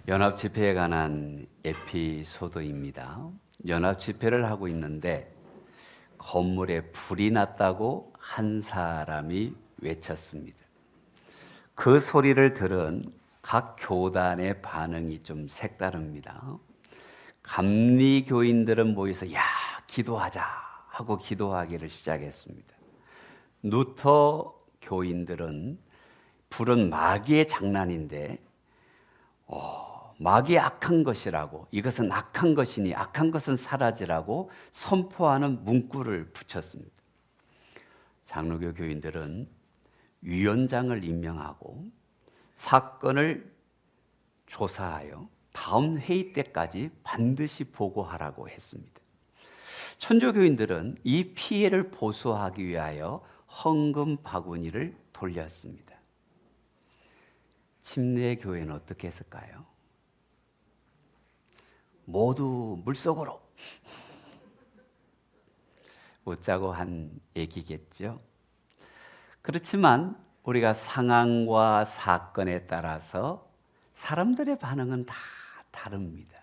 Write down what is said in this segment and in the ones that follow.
연합집회에 관한 에피소드입니다. 연합집회를 하고 있는데 건물에 불이 났다고 한 사람이 외쳤습니다. 그 소리를 들은 각 교단의 반응이 좀 색다릅니다. 감리교인들은 모여서 야, 기도하자 하고 기도하기를 시작했습니다. 루터 교인들은 불은 마귀의 장난인데 마귀 악한 것이라고, 이것은 악한 것이니 악한 것은 사라지라고 선포하는 문구를 붙였습니다. 장로교 교인들은 위원장을 임명하고 사건을 조사하여 다음 회의 때까지 반드시 보고하라고 했습니다. 천주교인들은 이 피해를 보수하기 위하여 헌금 바구니를 돌렸습니다. 침례교회는 어떻게 했을까요? 모두 물속으로 웃자고 한 얘기겠죠. 그렇지만 우리가 상황과 사건에 따라서 사람들의 반응은 다 다릅니다.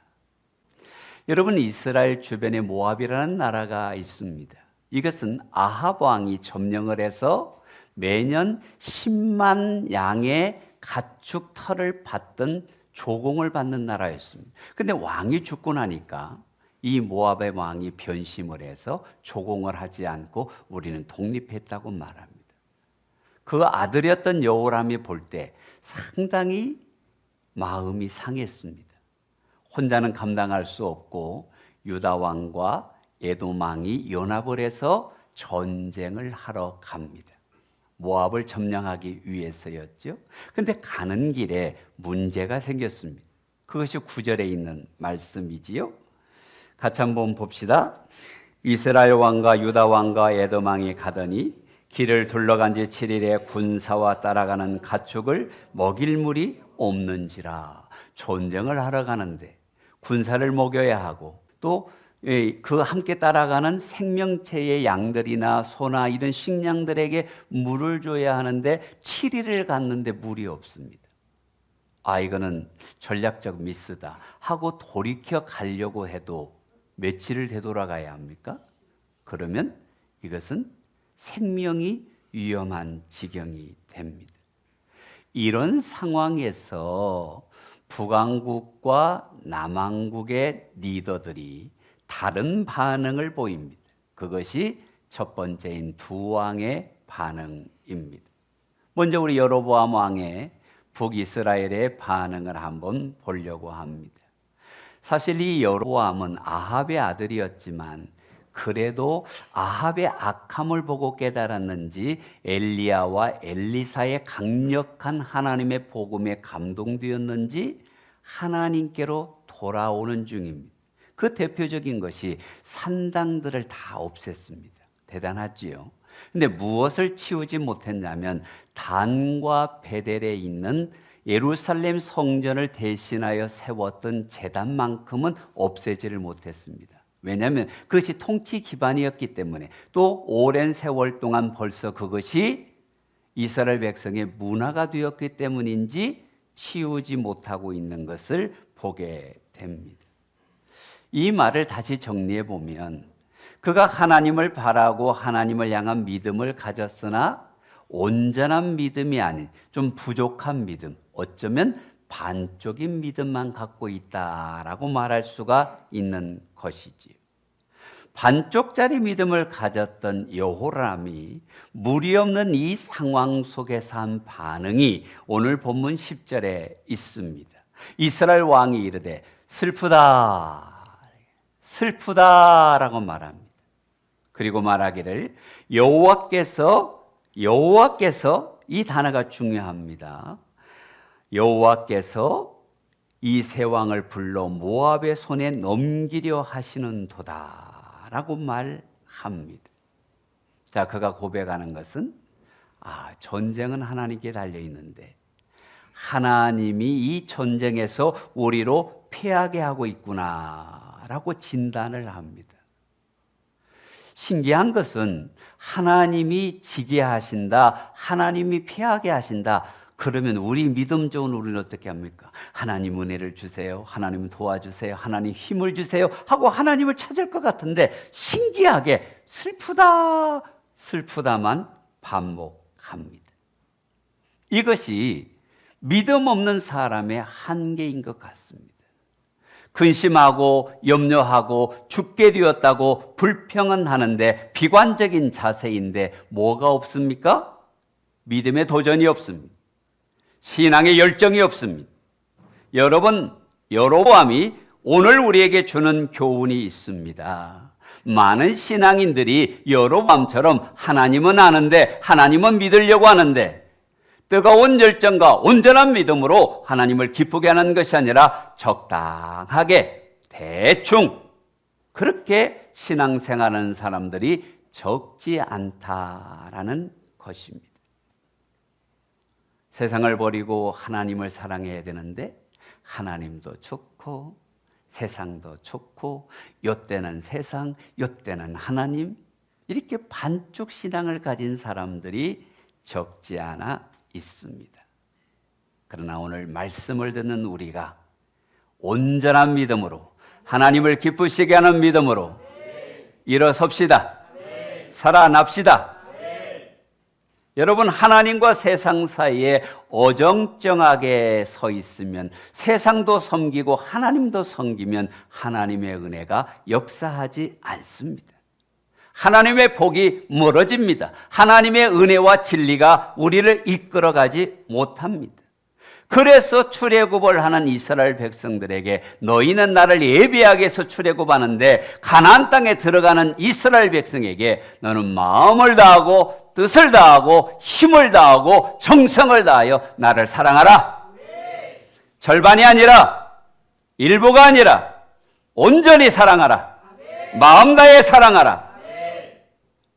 여러분, 이스라엘 주변에 모압이라는 나라가 있습니다. 이것은 아합 왕이 점령을 해서 매년 10만 양의 가축 털을 받던 조공을 받는 나라였습니다. 근데 왕이 죽고 나니까 이 모압의 왕이 변심을 해서 조공을 하지 않고 우리는 독립했다고 말합니다. 그 아들이었던 여호람이 볼 때 상당히 마음이 상했습니다. 혼자는 감당할 수 없고 유다 왕과 에돔 왕이 연합을 해서 전쟁을 하러 갑니다. 모압을 점령하기 위해서였죠. 근데 가는 길에 문제가 생겼습니다. 그것이 9절에 있는 말씀이지요. 같이 한번 봅시다. 이스라엘 왕과 유다 왕과 에돔 왕이 가더니 길을 둘러간 지 7일에 군사와 따라가는 가축을 먹일 물이 없는지라. 전쟁을 하러 가는데 군사를 먹여야 하고 또 그 함께 따라가는 생명체의 양들이나 소나 이런 식량들에게 물을 줘야 하는데 7일을 갔는데 물이 없습니다. 이거는 전략적 미스다 하고 돌이켜 가려고 해도 며칠을 되돌아가야 합니까? 그러면 이것은 생명이 위험한 지경이 됩니다. 이런 상황에서 북왕국과 남왕국의 리더들이 다른 반응을 보입니다. 그것이 첫 번째인 두 왕의 반응입니다. 먼저 우리 여로보암 왕의 북이스라엘의 반응을 한번 보려고 합니다. 사실 이 여로보암은 아합의 아들이었지만 그래도 아합의 악함을 보고 깨달았는지 엘리야와 엘리사의 강력한 하나님의 복음에 감동되었는지 하나님께로 돌아오는 중입니다. 그 대표적인 것이 산당들을 다 없앴습니다. 대단하지요. 근데 무엇을 치우지 못했냐면 단과 베델에 있는 예루살렘 성전을 대신하여 세웠던 제단만큼은 없애지를 못했습니다. 왜냐하면 그것이 통치 기반이었기 때문에, 또 오랜 세월 동안 벌써 그것이 이스라엘 백성의 문화가 되었기 때문인지 치우지 못하고 있는 것을 보게 됩니다. 이 말을 다시 정리해 보면 그가 하나님을 바라고 하나님을 향한 믿음을 가졌으나 온전한 믿음이 아닌 좀 부족한 믿음, 어쩌면 반쪽인 믿음만 갖고 있다라고 말할 수가 있는 것이지요. 반쪽짜리 믿음을 가졌던 여호람이 무리 없는 이 상황 속에서 한 반응이 오늘 본문 10절에 있습니다. 이스라엘 왕이 이르되 슬프다라고 말합니다. 그리고 말하기를 여호와께서 이 단어가 중요합니다. 여호와께서 이 세 왕을 불러 모압의 손에 넘기려 하시는도다라고 말합니다. 자, 그가 고백하는 것은 전쟁은 하나님께 달려 있는데 하나님이 이 전쟁에서 우리로 패하게 하고 있구나라고 진단을 합니다. 신기한 것은 하나님이 지게 하신다, 하나님이 패하게 하신다, 그러면 우리 믿음 좋은 우리는 어떻게 합니까? 하나님 은혜를 주세요. 하나님 도와주세요. 하나님 힘을 주세요. 하고 하나님을 찾을 것 같은데 신기하게 슬프다만 반복합니다. 이것이 믿음 없는 사람의 한계인 것 같습니다. 근심하고 염려하고 죽게 되었다고 불평은 하는데 비관적인 자세인데 뭐가 없습니까? 믿음의 도전이 없습니다. 신앙의 열정이 없습니다. 여러분, 여로보암이 오늘 우리에게 주는 교훈이 있습니다. 많은 신앙인들이 여로보암처럼 하나님은 아는데 하나님은 믿으려고 하는데 뜨거운 열정과 온전한 믿음으로 하나님을 기쁘게 하는 것이 아니라 적당하게 대충 그렇게 신앙생활하는 사람들이 적지 않다라는 것입니다. 세상을 버리고 하나님을 사랑해야 되는데 하나님도 좋고 세상도 좋고 요때는 세상, 요때는 하나님 이렇게 반쪽 신앙을 가진 사람들이 적지 않아 있습니다. 그러나 오늘 말씀을 듣는 우리가 온전한 믿음으로 하나님을 기쁘시게 하는 믿음으로 일어섭시다. 살아납시다. 여러분, 하나님과 세상 사이에 어정쩡하게 서 있으면 세상도 섬기고 하나님도 섬기면 하나님의 은혜가 역사하지 않습니다. 하나님의 복이 멀어집니다. 하나님의 은혜와 진리가 우리를 이끌어가지 못합니다. 그래서 출애굽을 하는 이스라엘 백성들에게 너희는 나를 예비하게 해서 출애굽하는데 가나안 땅에 들어가는 이스라엘 백성에게 너는 마음을 다하고 뜻을 다하고 힘을 다하고 정성을 다하여 나를 사랑하라. 절반이 아니라 일부가 아니라 온전히 사랑하라. 마음 다해 사랑하라.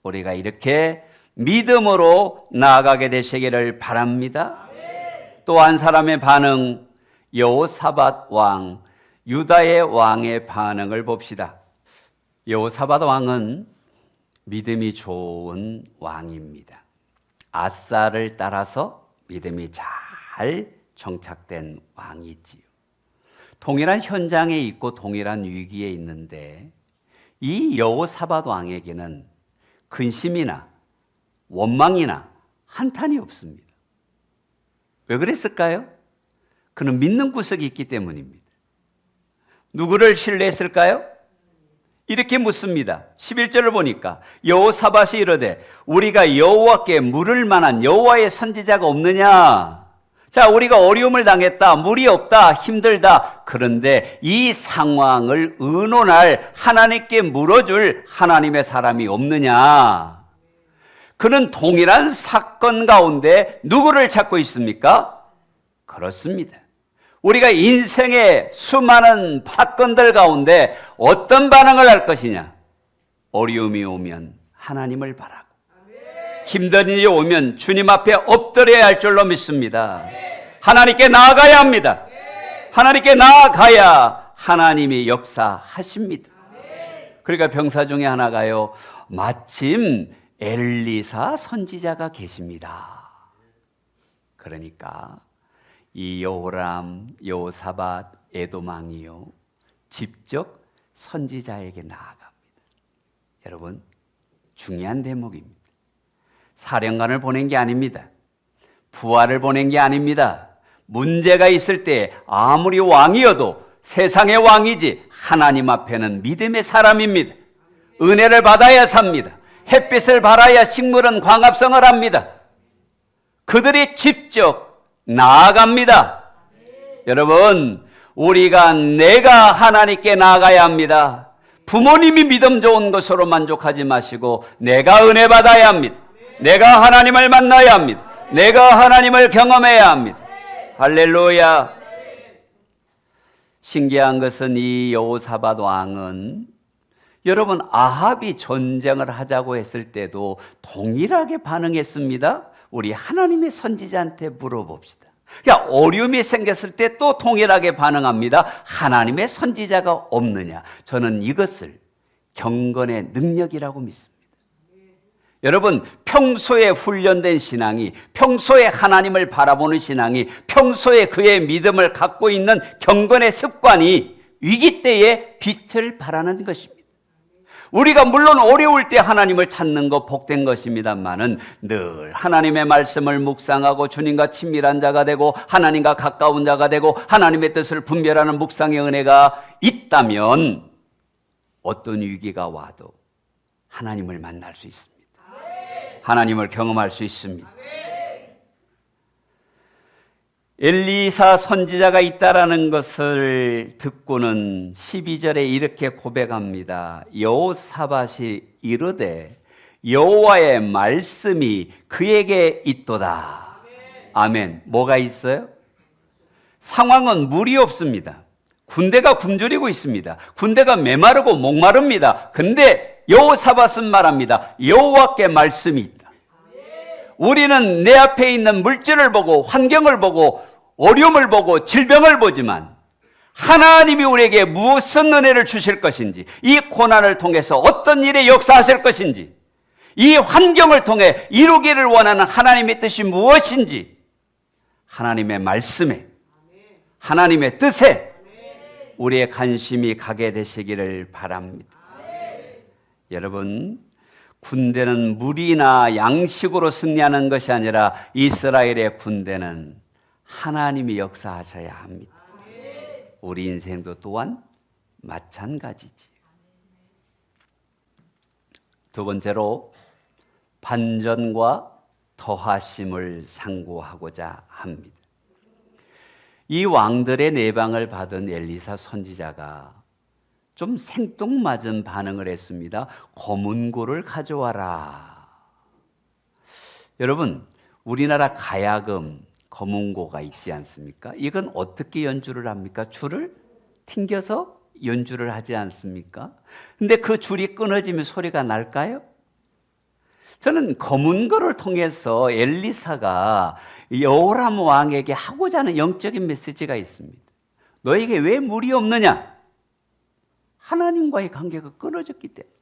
우리가 이렇게 믿음으로 나아가게 되시기를 바랍니다. 또 한 사람의 반응, 여호사밧 왕, 유다의 왕의 반응을 봅시다. 여호사밧 왕은 믿음이 좋은 왕입니다. 아사를 따라서 믿음이 잘 정착된 왕이지요. 동일한 현장에 있고 동일한 위기에 있는데 이 여호사밧 왕에게는 근심이나 원망이나 한탄이 없습니다. 왜 그랬을까요? 그는 믿는 구석이 있기 때문입니다. 누구를 신뢰했을까요? 이렇게 묻습니다. 11절을 보니까 여호사밧이 이르되 우리가 여호와께 물을 만한 여호와의 선지자가 없느냐? 자, 우리가 어려움을 당했다, 물이 없다, 힘들다. 그런데 이 상황을 의논할 하나님께 물어줄 하나님의 사람이 없느냐? 그는 동일한 사건 가운데 누구를 찾고 있습니까? 그렇습니다. 우리가 인생의 수많은 사건들 가운데 어떤 반응을 할 것이냐? 어려움이 오면 하나님을 바라고 힘든 일이 오면 주님 앞에 엎드려야 할 줄로 믿습니다. 하나님께 나아가야 합니다. 하나님께 나아가야 하나님이 역사하십니다. 그러니까 병사 중에 하나가요, 마침 엘리사 선지자가 계십니다. 그러니까 이 여호람, 여호사밧, 에돔 왕이요 직접 선지자에게 나아갑니다. 여러분, 중요한 대목입니다. 사령관을 보낸 게 아닙니다. 부하를 보낸 게 아닙니다. 문제가 있을 때 아무리 왕이어도 세상의 왕이지 하나님 앞에는 믿음의 사람입니다. 은혜를 받아야 삽니다. 햇빛을 발하여 식물은 광합성을 합니다. 그들이 직접 나아갑니다. 여러분, 우리가 내가 하나님께 나아가야 합니다. 부모님이 믿음 좋은 것으로 만족하지 마시고 내가 은혜 받아야 합니다. 내가 하나님을 만나야 합니다. 내가 하나님을 경험해야 합니다. 할렐루야. 신기한 것은 이 여호사밧 왕은 여러분 아합이 전쟁을 하자고 했을 때도 동일하게 반응했습니다. 우리 하나님의 선지자한테 물어봅시다. 그러니까 어려움이 생겼을 때 또 동일하게 반응합니다. 하나님의 선지자가 없느냐? 저는 이것을 경건의 능력이라고 믿습니다. 여러분, 평소에 훈련된 신앙이, 평소에 하나님을 바라보는 신앙이, 평소에 그의 믿음을 갖고 있는 경건의 습관이 위기 때에 빛을 발하는 것입니다. 우리가 물론 어려울 때 하나님을 찾는 거 복된 것입니다만은 늘 하나님의 말씀을 묵상하고 주님과 친밀한 자가 되고 하나님과 가까운 자가 되고 하나님의 뜻을 분별하는 묵상의 은혜가 있다면 어떤 위기가 와도 하나님을 만날 수 있습니다. 하나님을 경험할 수 있습니다. 엘리사 선지자가 있다라는 것을 듣고는 12절에 이렇게 고백합니다. 여호사밧이 이르되 여호와의 말씀이 그에게 있도다. 아멘. 뭐가 있어요? 상황은 물이 없습니다. 군대가 굶주리고 있습니다. 군대가 메마르고 목마릅니다. 근데 여호사밧은 말합니다. 여호와께 말씀이 있다. 우리는 내 앞에 있는 물질을 보고 환경을 보고 어려움을 보고 질병을 보지만 하나님이 우리에게 무슨 은혜를 주실 것인지, 이 고난을 통해서 어떤 일에 역사하실 것인지, 이 환경을 통해 이루기를 원하는 하나님의 뜻이 무엇인지 하나님의 말씀에, 하나님의 뜻에 우리의 관심이 가게 되시기를 바랍니다. 여러분, 군대는 물이나 양식으로 승리하는 것이 아니라 이스라엘의 군대는 하나님이 역사하셔야 합니다. 우리 인생도 또한 마찬가지지. 두 번째로 반전과 더하심을 상고하고자 합니다. 이 왕들의 내방을 받은 엘리사 선지자가 좀 생뚱맞은 반응을 했습니다. 검은고를 가져와라. 여러분, 우리나라 가야금 검은고가 있지 않습니까? 이건 어떻게 연주를 합니까? 줄을 튕겨서 연주를 하지 않습니까? 근데 그 줄이 끊어지면 소리가 날까요? 저는 검은고를 통해서 엘리사가 여호람 왕에게 하고자 하는 영적인 메시지가 있습니다. 너에게 왜 물이 없느냐? 하나님과의 관계가 끊어졌기 때문이다.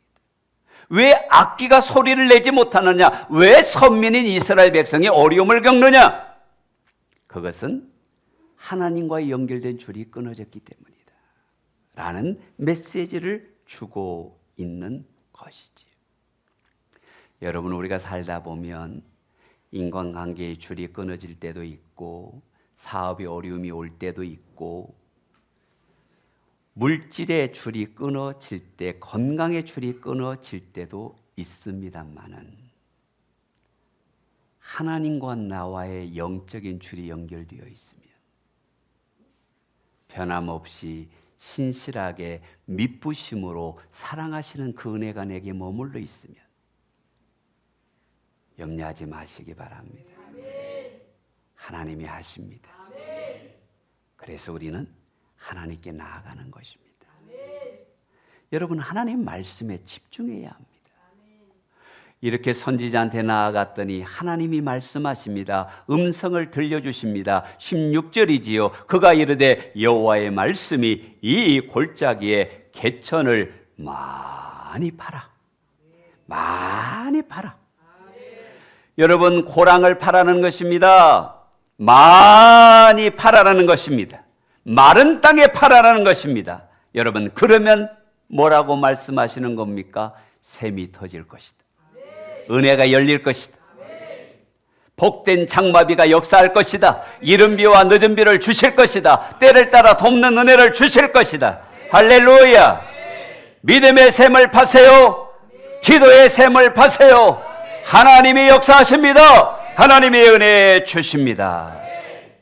왜 악기가 소리를 내지 못하느냐? 왜 선민인 이스라엘 백성이 어려움을 겪느냐? 그것은 하나님과의 연결된 줄이 끊어졌기 때문이다 라는 메시지를 주고 있는 것이지요. 여러분, 우리가 살다 보면 인간관계의 줄이 끊어질 때도 있고 사업의 어려움이 올 때도 있고 물질의 줄이 끊어질 때, 건강의 줄이 끊어질 때도 있습니다만은 하나님과 나와의 영적인 줄이 연결되어 있으면 변함없이 신실하게 미쁘심으로 사랑하시는 그 은혜가 내게 머물러 있으면 염려하지 마시기 바랍니다. 하나님이 하십니다. 그래서 우리는 하나님께 나아가는 것입니다. 여러분, 하나님 말씀에 집중해야 합니다. 이렇게 선지자한테 나아갔더니 하나님이 말씀하십니다. 음성을 들려주십니다. 16절이지요. 그가 이르되 여호와의 말씀이 이 골짜기에 개천을 많이 팔아. 많이 팔아. 여러분, 고랑을 파라는 것입니다. 많이 파라라는 것입니다. 마른 땅에 파라라는 것입니다. 여러분, 그러면 뭐라고 말씀하시는 겁니까? 샘이 터질 것이다. 은혜가 열릴 것이다. 복된 장마비가 역사할 것이다. 이른 비와 늦은 비를 주실 것이다. 때를 따라 돕는 은혜를 주실 것이다. 할렐루야. 믿음의 샘을 파세요. 기도의 샘을 파세요. 하나님이 역사하십니다. 하나님이 은혜 주십니다.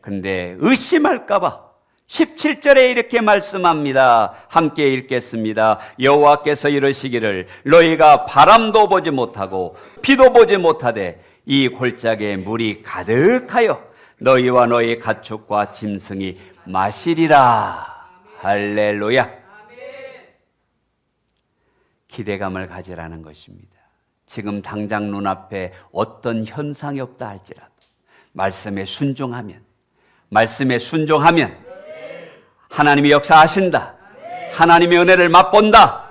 근데 의심할까 봐 17절에 이렇게 말씀합니다. 함께 읽겠습니다. 여호와께서 이르시기를 너희가 바람도 보지 못하고 비도 보지 못하되 이 골짜기에 물이 가득하여 너희와 너희 가축과 짐승이 마시리라. 할렐루야. 기대감을 가지라는 것입니다. 지금 당장 눈앞에 어떤 현상이 없다 할지라도 말씀에 순종하면 하나님이 역사하신다. 하나님의 은혜를 맛본다.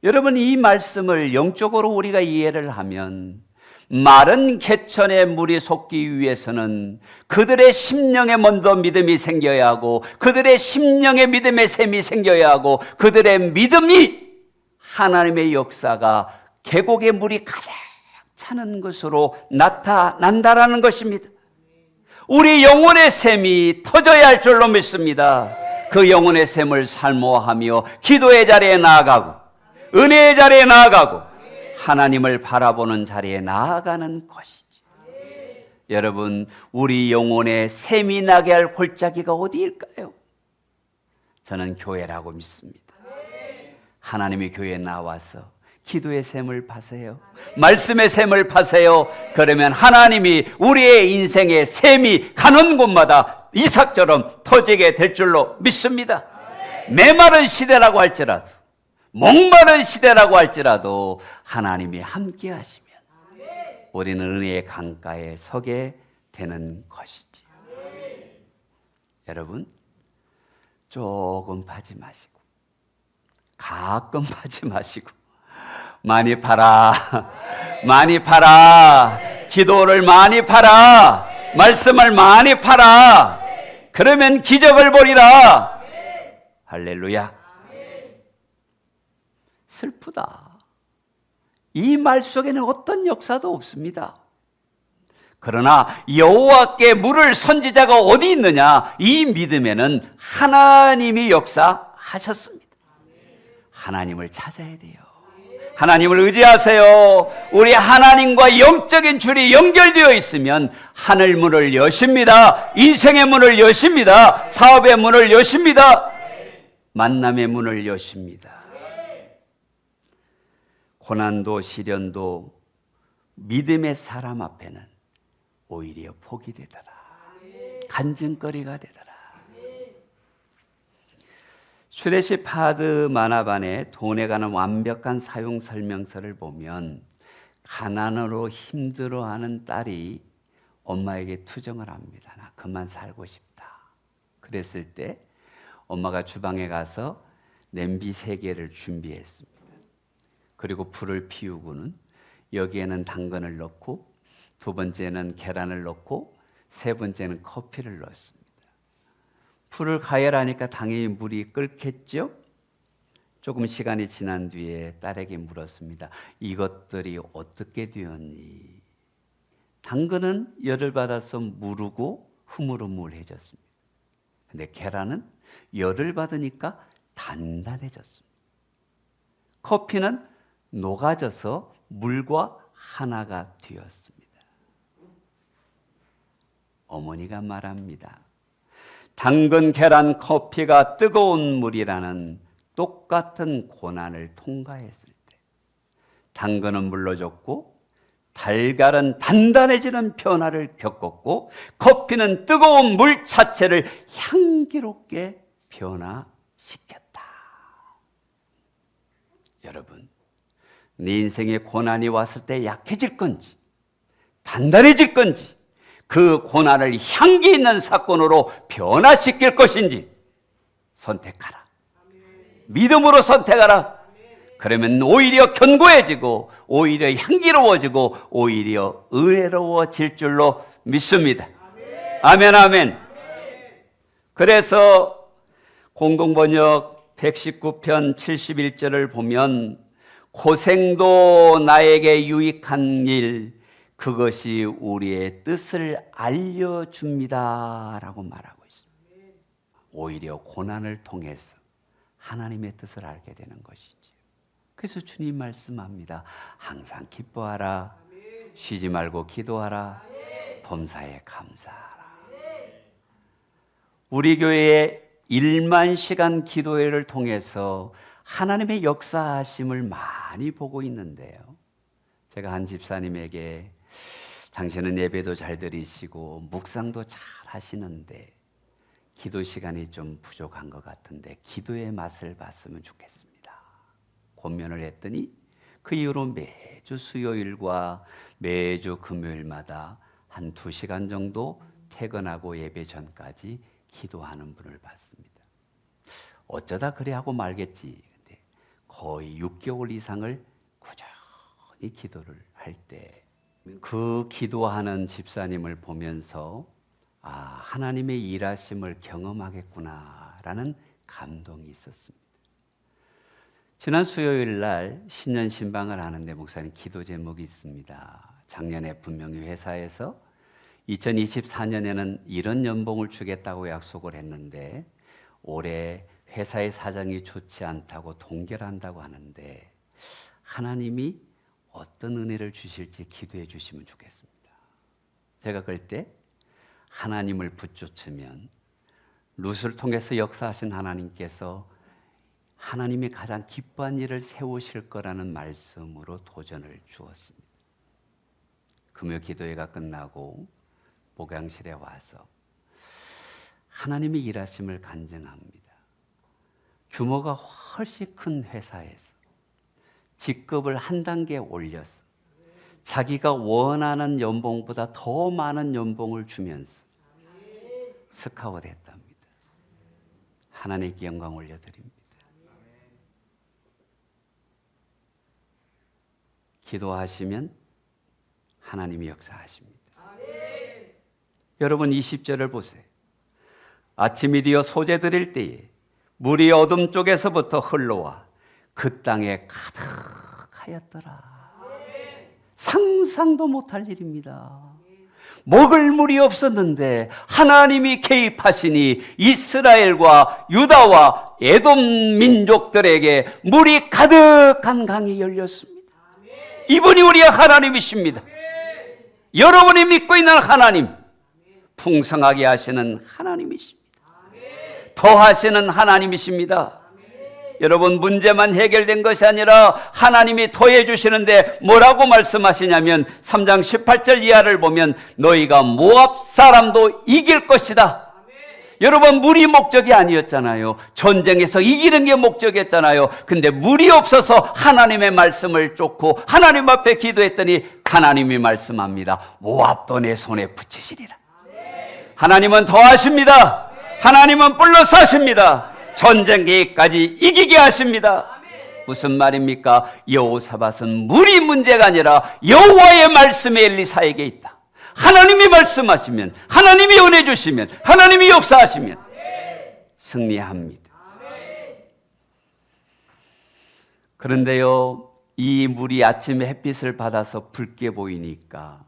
여러분, 이 말씀을 영적으로 우리가 이해를 하면 마른 개천에 물이 솟기 위해서는 그들의 심령에 먼저 믿음이 생겨야 하고, 그들의 심령에 믿음의 샘이 생겨야 하고, 그들의 믿음이 하나님의 역사가 계곡의 물이 가득 차는 것으로 나타난다라는 것입니다. 우리 영혼의 샘이 터져야 할 줄로 믿습니다. 그 영혼의 샘을 사모하며 기도의 자리에 나아가고, 은혜의 자리에 나아가고, 하나님을 바라보는 자리에 나아가는 것이지. 여러분, 우리 영혼에 샘이 나게 할 골짜기가 어디일까요? 저는 교회라고 믿습니다. 하나님이 교회에 나와서 기도의 샘을 파세요. 말씀의 샘을 파세요. 그러면 하나님이 우리의 인생의 샘이 가는 곳마다 이삭처럼 터지게 될 줄로 믿습니다. 메마른 시대라고 할지라도, 목마른 시대라고 할지라도 하나님이 함께 하시면 우리는 은혜의 강가에 서게 되는 것이지. 여러분, 조금 파지 마시고, 가끔 파지 마시고, 많이 팔아, 많이 팔아, 기도를 많이 팔아, 말씀을 많이 팔아. 그러면 기적을 보리라. 할렐루야. 슬프다. 이 말 속에는 어떤 역사도 없습니다. 그러나 여호와께 물을 선지자가 어디 있느냐? 이 믿음에는 하나님이 역사하셨습니다. 하나님을 찾아야 돼요. 하나님을 의지하세요. 우리 하나님과 영적인 줄이 연결되어 있으면 하늘 문을 여십니다. 인생의 문을 여십니다. 사업의 문을 여십니다. 만남의 문을 여십니다. 고난도 시련도 믿음의 사람 앞에는 오히려 복이 되더라. 간증거리가 되더라. 슈레시 파드 만화반의 돈에 관한 완벽한 사용 설명서를 보면 가난으로 힘들어하는 딸이 엄마에게 투정을 합니다. 나 그만 살고 싶다. 그랬을 때 엄마가 주방에 가서 냄비 3개를 준비했습니다. 그리고 불을 피우고는 여기에는 당근을 넣고, 2번째는 계란을 넣고, 3번째는 커피를 넣었습니다. 불을 가열하니까 당연히 물이 끓겠죠? 조금 시간이 지난 뒤에 딸에게 물었습니다. 이것들이 어떻게 되었니? 당근은 열을 받아서 무르고 흐물흐물해졌습니다. 근데 계란은 열을 받으니까 단단해졌습니다. 커피는 녹아져서 물과 하나가 되었습니다. 어머니가 말합니다. 당근, 계란, 커피가 뜨거운 물이라는 똑같은 고난을 통과했을 때 당근은 물러졌고, 달걀은 단단해지는 변화를 겪었고, 커피는 뜨거운 물 자체를 향기롭게 변화시켰다. 여러분, 네 인생에 고난이 왔을 때 약해질 건지 단단해질 건지, 그 고난을 향기 있는 사건으로 변화시킬 것인지 선택하라. 믿음으로 선택하라. 그러면 오히려 견고해지고, 오히려 향기로워지고, 오히려 의외로워질 줄로 믿습니다. 아멘, 아멘. 그래서 공동번역 119편 71절을 보면 고생도 나에게 유익한 일, 그것이 우리의 뜻을 알려줍니다 라고 말하고 있습니다. 오히려 고난을 통해서 하나님의 뜻을 알게 되는 것이죠. 그래서 주님 말씀합니다. 항상 기뻐하라. 쉬지 말고 기도하라. 범사에 감사하라. 우리 교회의 1만 시간 기도회를 통해서 하나님의 역사하심을 많이 보고 있는데요. 제가 한 집사님에게 당신은 예배도 잘 드리시고 묵상도 잘 하시는데 기도 시간이 좀 부족한 것 같은데 기도의 맛을 봤으면 좋겠습니다. 권면을 했더니 그 이후로 매주 수요일과 매주 금요일마다 한 2시간 정도 퇴근하고 예배 전까지 기도하는 분을 봤습니다. 어쩌다 그래 하고 말겠지. 근데 거의 6개월 이상을 꾸준히 기도를 할 때 그 기도하는 집사님을 보면서 하나님의 일하심을 경험하겠구나라는 감동이 있었습니다. 지난 수요일 날 신년 신방을 하는데 목사님 기도 제목이 있습니다. 작년에 분명히 회사에서 2024년에는 이런 연봉을 주겠다고 약속을 했는데 올해 회사의 사정이 좋지 않다고 동결한다고 하는데 하나님이 어떤 은혜를 주실지 기도해 주시면 좋겠습니다. 제가 그럴 때 하나님을 붙쫓으면 룻을 통해서 역사하신 하나님께서 하나님이 가장 기뻐한 일을 세우실 거라는 말씀으로 도전을 주었습니다. 금요 기도회가 끝나고 목양실에 와서 하나님의 일하심을 간증합니다. 규모가 훨씬 큰 회사에서 직급을 한 단계 올려서 자기가 원하는 연봉보다 더 많은 연봉을 주면서 스카웃 했답니다. 하나님께 영광 올려드립니다. 기도하시면 하나님이 역사하십니다. 여러분 20절을 보세요. 아침이 되어 소재 드릴 때에 물이 어둠 쪽에서부터 흘러와 그 땅에 가득하였더라. 상상도 못할 일입니다. 먹을 물이 없었는데 하나님이 개입하시니 이스라엘과 유다와 에돔 민족들에게 물이 가득한 강이 열렸습니다. 이분이 우리의 하나님이십니다. 여러분이 믿고 있는 하나님, 풍성하게 하시는 하나님이십니다. 더하시는 하나님이십니다. 여러분 문제만 해결된 것이 아니라 하나님이 더해 주시는데 뭐라고 말씀하시냐면 3장 18절 이하를 보면 너희가 모압 사람도 이길 것이다. 여러분 물이 목적이 아니었잖아요. 전쟁에서 이기는 게 목적이었잖아요. 근데 물이 없어서 하나님의 말씀을 쫓고 하나님 앞에 기도했더니 하나님이 말씀합니다. 모압도 내 손에 붙이시리라. 하나님은 더하십니다. 하나님은 뿔로 사십니다. 전쟁기까지 이기게 하십니다. 무슨 말입니까? 여호사밧은 물이 문제가 아니라 여호와의 말씀이 엘리사에게 있다. 하나님이 말씀하시면, 하나님이 은혜 주시면, 하나님이 역사하시면 승리합니다. 그런데요, 이 물이 아침에 햇빛을 받아서 붉게 보이니까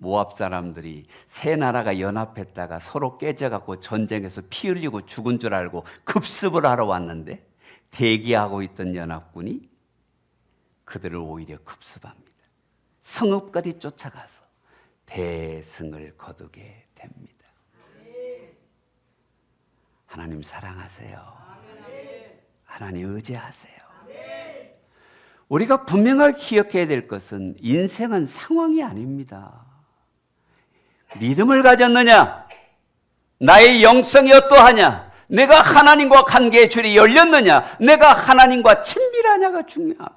모압 사람들이 세 나라가 연합했다가 서로 깨져갖고 전쟁에서 피 흘리고 죽은 줄 알고 급습을 하러 왔는데 대기하고 있던 연합군이 그들을 오히려 급습합니다. 성읍까지 쫓아가서 대승을 거두게 됩니다. 하나님 사랑하세요. 하나님 의지하세요. 우리가 분명하게 기억해야 될 것은 인생은 상황이 아닙니다. 믿음을 가졌느냐? 나의 영성이 어떠하냐? 내가 하나님과 관계의 줄이 열렸느냐? 내가 하나님과 친밀하냐가 중요합니다.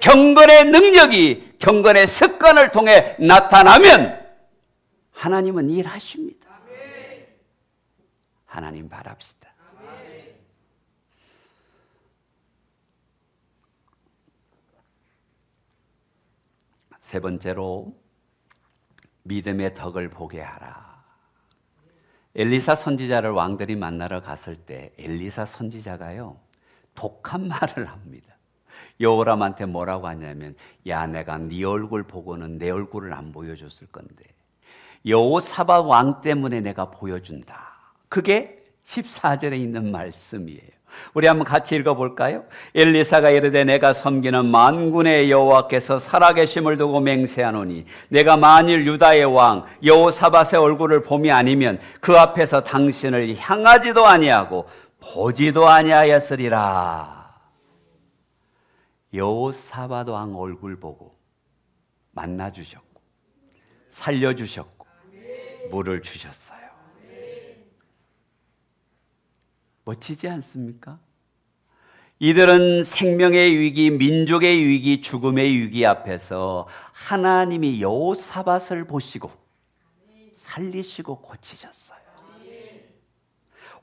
경건의 능력이 경건의 습관을 통해 나타나면 하나님은 일하십니다. 하나님 바랍시다. 세 번째로 믿음의 덕을 보게 하라. 엘리사 선지자를 왕들이 만나러 갔을 때 엘리사 선지자가요 독한 말을 합니다. 여호람한테 뭐라고 하냐면 야 내가 네 얼굴 보고는 내 얼굴을 안 보여줬을 건데 여호사밧 왕 때문에 내가 보여준다. 그게 14절에 있는 말씀이에요. 우리 한번 같이 읽어볼까요? 엘리사가 이르되 내가 섬기는 만군의 여호와께서 살아계심을 두고 맹세하노니 내가 만일 유다의 왕 여호사밧의 얼굴을 봄이 아니면 그 앞에서 당신을 향하지도 아니하고 보지도 아니하였으리라. 여호사밧 왕 얼굴 보고 만나주셨고 살려주셨고 물을 주셨어요. 멋지지 않습니까? 이들은 생명의 위기, 민족의 위기, 죽음의 위기 앞에서 하나님이 여호사밧을 보시고 살리시고 고치셨어요.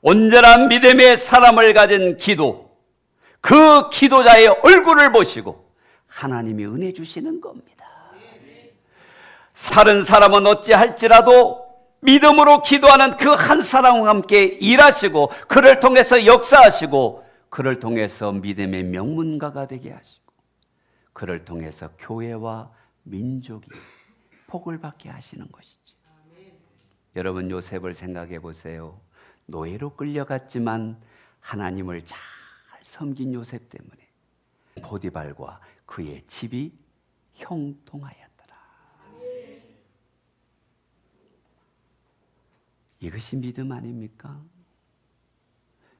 온전한 믿음의 사람을 가진 기도, 그 기도자의 얼굴을 보시고 하나님이 은혜 주시는 겁니다. 다른 사람은 어찌할지라도 믿음으로 기도하는 그 한 사람과 함께 일하시고 그를 통해서 역사하시고 그를 통해서 믿음의 명문가가 되게 하시고 그를 통해서 교회와 민족이 복을 받게 하시는 것이죠. 여러분 요셉을 생각해 보세요. 노예로 끌려갔지만 하나님을 잘 섬긴 요셉 때문에 보디발과 그의 집이 형통하였더라. 이것이 믿음 아닙니까?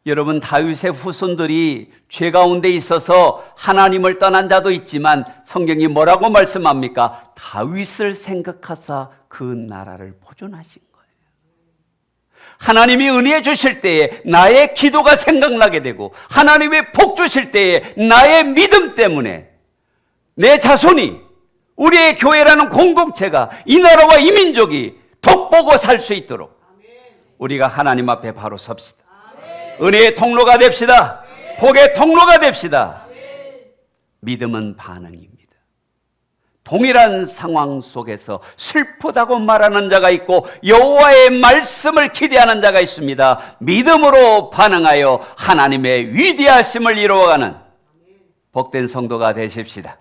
여러분 다윗의 후손들이 죄 가운데 있어서 하나님을 떠난 자도 있지만 성경이 뭐라고 말씀합니까? 다윗을 생각하사 그 나라를 보존하신 거예요. 하나님이 은혜 주실 때에 나의 기도가 생각나게 되고 하나님의 복 주실 때에 나의 믿음 때문에 내 자손이 우리의 교회라는 공동체가 이 나라와 이 민족이 덕보고 살 수 있도록 우리가 하나님 앞에 바로 섭시다. 은혜의 통로가 됩시다. 복의 통로가 됩시다. 믿음은 반응입니다. 동일한 상황 속에서 슬프다고 말하는 자가 있고 여호와의 말씀을 기대하는 자가 있습니다. 믿음으로 반응하여 하나님의 위대하심을 이루어가는 복된 성도가 되십시다.